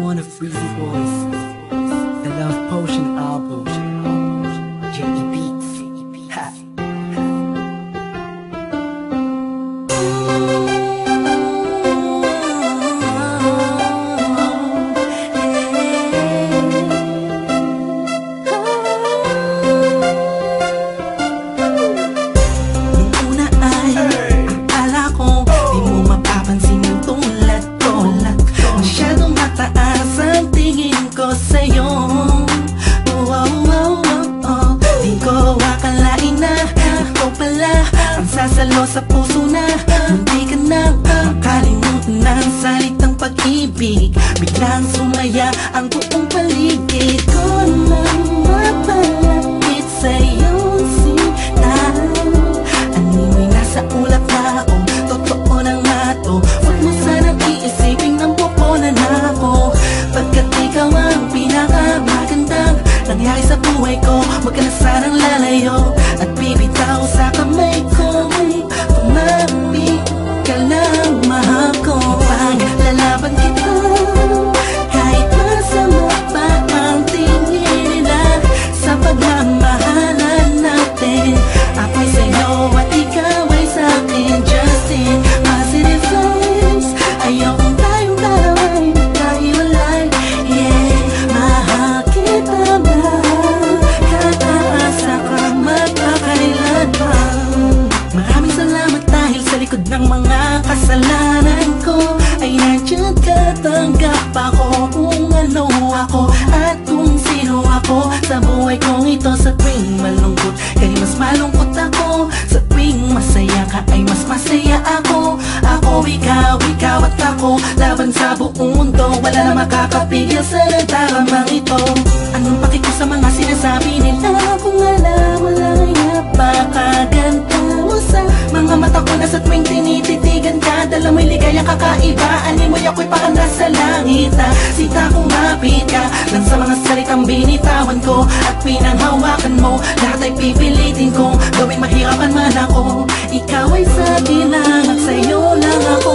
one of Freezy Boys, the Love Potion album, JD Beats. Ha. Nung una ay akala ko di mo mapapansin yung tulad ko. Masyadong mataas ang tingin ko sa'yo. Di ko akalain na ikaw pala ang sasalo sa puso na munti ka nang makalimutan ng salitang pag-ibig. Biglang sumaya ang buong paligid ko nang mapalapit sa'yo sinta. Animoy nasa ulap na ako, totoo na nga to. Huwag mo sanang iisipin ng pupunan ako, pagkat ikaw ang pinakamagandang nangyari sa buhay ko. Huwag ka na sanang lalayo at bibitaw sa kamay ko. Tumamig ka lang, mahal ko. Paglalaban kita kahit masama pa ang tingin nila sa pagmamahalan natin. Ako'y sa'yo at ikaw ay sa'kin, just in positive vibes. Ayokong tayong dalawa'y magkahiwalay. Yeah, mahal kita ba? Kataasa ka magpakailan pa. Maraming salamat dahil sa likod ng mga kasalanan ko ay nandiyan ka, tanggap ako kung ano ako at kung sino ako sa buhay kong ito. Sa tuwing malungkot kay mas malungkot ako, sa tuwing masaya ka ay mas masaya ako. Ako, ikaw at ako, laban sa buong mundo. Wala na makakapigil sa nagtaramang ito. Anong paki ko sa mga sinasabi nila? Kung alam mo lang ay napakaganda mo sa mga mata ko na sa tuwing tinititigan ka. Dala mo'y ligayang kakaiba, animoy ako'y parang nasa langit na sita kung mapit ka lang sa mga salitang binitawan ko at pinanghawakan mo. Lahat ay pipilitin kong gawing mahirapan man ako. Ikaw ay sa akin lang at sa'yo lang ako.